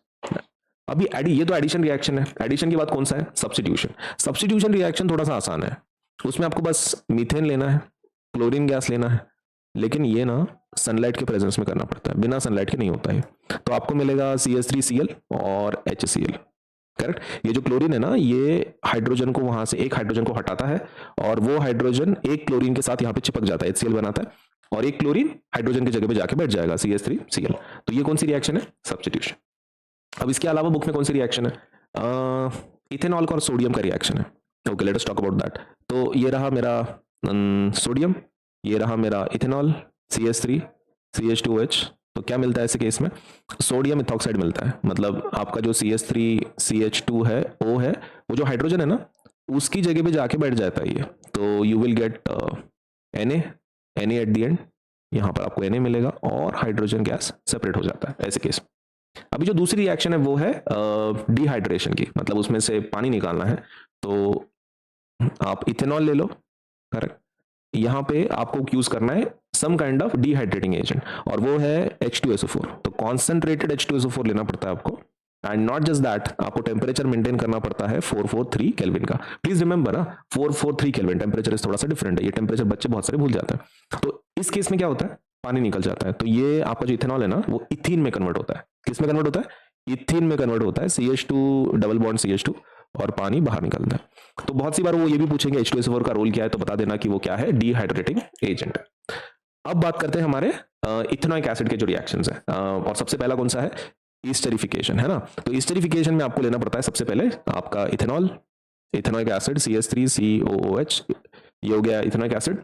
अभी ये तो एडिशन रिएक्शन है। एडिशन के बाद कौन सा है? सब्स्टिट्यूशन। सब्स्टिट्यूशन रिएक्शन थोड़ा सा आसान है, उसमें आपको बस मीथेन लेना है, क्लोरीन गैस लेना है, लेकिन ये ना सनलाइट के प्रेजेंस में करना पड़ता है, बिना सनलाइट के नहीं होता है। तो आपको मिलेगा CH3Cl और HCl, करेक्ट? ये जो क्लोरीन है ना, ये हाइड्रोजन को, वहां से एक हाइड्रोजन को हटाता है, और वो हाइड्रोजन एक क्लोरीन के साथ यहाँ पे चिपक जाता है, HCl बनाता है, और एक क्लोरीन हाइड्रोजन की जगह पे जाके बैठ जाएगा CH3Cl। तो ये कौन सी रिएक्शन है? सब्स्टिट्यूशन। अब इसके अलावा बुक में कौन सी रिएक्शन है, इथेनॉल का और सोडियम का रिएक्शन है। Okay, late us talk about that. तो ये रहा मेरा सोडियम, ये रहा मेरा इथेनॉल CH3 CH2OH। तो क्या मिलता है ऐसे केस में, सोडियम इथॉक्साइड मिलता है, मतलब आपका जो CH3 CH2 है O है, वो जो हाइड्रोजन है ना उसकी जगह पे जाके बैठ जाता है ये, तो you will get Na at the end, यहाँ पर आपको Na मिलेगा और हाइड्रोजन गैस सेपरेट हो जाता है ऐसे केस। अभी जो दूसरी रिएक्शन है वो है डिहाइड्रेशन की, मतलब उसमें से पानी निकालना है। तो आप इथेनॉल ले लो, करेक्ट, यहाँ पे आपको यूज करना है some kind of dehydrating agent, और वो है H2SO4। तो कॉन्सेंट्रेटेड H2SO4 लेना पड़ता है आपको, एंड नॉट जस्ट दैट, आपको टेम्परेचर मेंटेन करना पड़ता है 443 केल्विन का। प्लीज रिमेंबर 443 केल्विन, टेम्परेचर इस थोड़ा सा डिफरेंट है, ये टेम्परेचर बच्चे बहुत सारे भूल जाते हैं। तो इस केस में क्या होता है, पानी निकल जाता है, तो ये आपका जो इथेनॉल है ना वो इथीन में कन्वर्ट होता है। किस में कन्वर्ट होता है, इथीन में कन्वर्ट होता है, CH2 डबल बॉन्ड CH2 और पानी बाहर निकलता है। तो बहुत सी बार वो ये भी पूछेंगे H2SO4 का रोल क्या है, तो बता देना कि वो क्या है, डिहाइड्रेटिंग एजेंट है। अब बात करते हैं हमारे इथेनॉइक एसिड के जो रिएक्शंस हैं, और सबसे पहला कौन सा है, ईस्टरिफिकेशन है ना। तो ईस्टरिफिकेशन में आपको लेना पड़ता है सबसे पहले आपका इथेनॉल, इथेनॉइक एसिड CH3COOH, ये हो गया इथेनॉइक एसिड।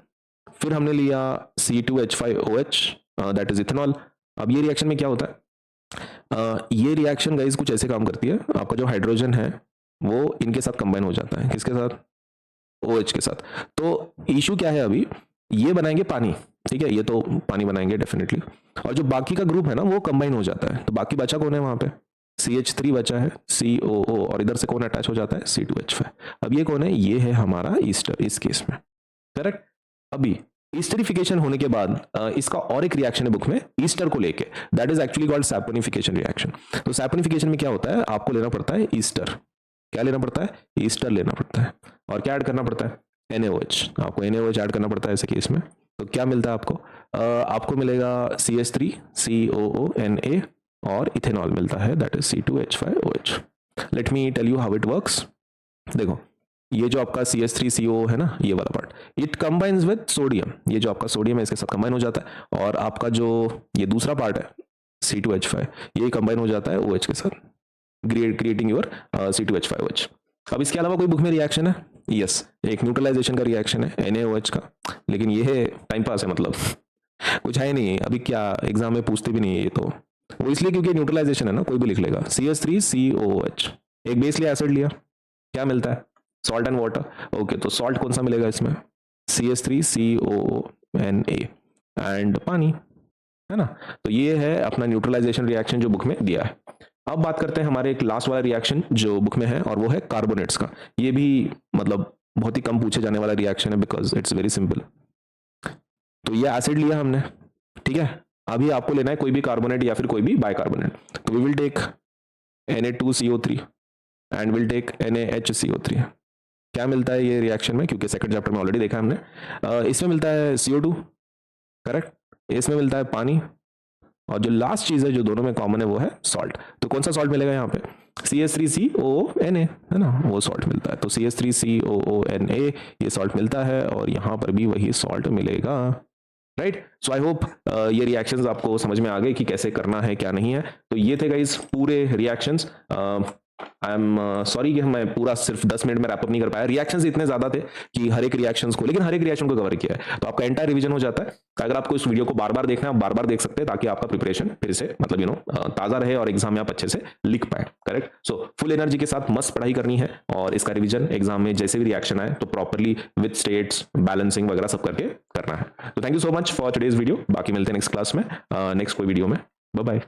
फिर हमने लिया C2H5OH, दैट इज इथेनॉल। अब ये रिएक्शन में क्या होता है, ये रिएक्शन गाइस कुछ ऐसे काम करती है, आपका जो हाइड्रोजन है वो इनके साथ कंबाइन हो जाता है, किसके साथ, OH के साथ। तो इशू क्या है, अभी ये बनाएंगे पानी, ठीक है, ये तो पानी बनाएंगे डेफिनेटली, और जो बाकी का ग्रुप है ना वो कंबाइन हो जाता है। तो बाकी बचा कौन है वहां पे, CH3 बचा है, COO, और इधर से कौन अटैच हो जाता है, C2H5। अब ये कौन है, ये है हमारा ईस्टर इस केस में, करेक्ट। अभी ईस्टरिफिकेशन होने के बाद इसका और एक रिएक्शन है बुक में ईस्टर को लेके, that is actually called saponification reaction. तो सैपोनिफिकेशन में क्या होता है, आपको लेना पड़ता है ईस्टर, क्या लेना पड़ता है, ईस्टर लेना पड़ता है, और क्या ऐड करना पड़ता है, NaOH, आपको NaOH ऐड करना पड़ता है ऐसे केस में। तो क्या मिलता है आपको, आपको मिलेगा CH3 COONA और इथेनॉल मिलता है, that is C2H5OH। Let me tell you how it works. देखो ये जो आपका CH3CO है ना, ये वाला part, it combines with sodium, ये जो आपका सोडियम है इसके साथ कंबाइन हो जाता है, और आपका जो ये दूसरा पार्ट है C2H5, ये कंबाइन हो जाता है OH के साथ, क्रिएटिंग योर C2H5OH। अब इसके अलावा कोई बुक में रिएक्शन है, यस, एक न्यूट्रलाइजेशन का रिएक्शन है NaOH का, लेकिन ये है टाइम पास है, मतलब कुछ है नहीं, अभी क्या एग्जाम में पूछते भी नहीं है ये, तो वो इसलिए क्योंकि न्यूट्रलाइजेशन है ना, कोई भी लिख लेगा। CH3COOH, एक बेस लिया, एसिड लिया, क्या मिलता है, सॉल्ट एंड वाटर। ओके, तो सॉल्ट कौन सा मिलेगा इसमें, CH3COONA एंड पानी, है ना। तो ये है अपना न्यूट्रलाइजेशन रिएक्शन जो बुक में दिया है। अब बात करते हैं हमारे एक लास्ट वाला रिएक्शन जो बुक में है, और वो है कार्बोनेट्स का। ये भी मतलब बहुत ही कम पूछे जाने वाला रिएक्शन है, बिकॉज इट्स वेरी सिंपल। तो ये एसिड लिया हमने, ठीक है, अभी आपको लेना है कोई भी कार्बोनेट या फिर कोई भी बाइकार्बोनेट। तो we will take Na2CO3 and will take NaHCO3। क्या मिलता है ये रिएक्शन में, क्योंकि सेकंड चैप्टर में ऑलरेडी देखा हमने, इसमें मिलता है CO2, करेक्ट, इसमें मिलता है पानी, और जो लास्ट चीज है जो दोनों में कॉमन है वो है सॉल्ट। तो कौन सा सॉल्ट मिलेगा यहाँ पे, CH3COONA, है ना, वो सॉल्ट मिलता है। तो CH3COONA ये सॉल्ट मिलता है, और यहाँ पर भी वही सॉल्ट मिलेगा, राइट। सो आई होप ये रिएक्शंस आपको समझ में आ गए कि कैसे करना है क्या नहीं है। तो ये थे गाइस पूरे रिएक्शंस। आई एम सॉरी कि मैं पूरा सिर्फ 10 मिनट में रैपअप नहीं कर पाया, रिएक्शंस इतने ज्यादा थे कि हर एक रिएक्शंस को, लेकिन हर एक रिएक्शन को कवर किया है, तो आपका एंटायर रिवीजन हो जाता है। अगर आपको इस वीडियो को बार बार देखना है, आप बार बार देख सकते हैं, ताकि आपका प्रिपरेशन फिर से मतलब ताजा रहे और एग्जाम में आप अच्छे से लिख पाए, करेक्ट। सो फुल एनर्जी के साथ मस्त पढ़ाई करनी है, और इसका रिवीजन एग्जाम में जैसे भी रिएक्शन आए तो प्रॉपरली विद स्टेट्स बैलेंसिंग वगैरह सब करके करना है। तो thank you so much for today's video, बाकी मिलते हैं नेक्स्ट क्लास में, नेक्स्ट कोई वीडियो में, बाय बाय।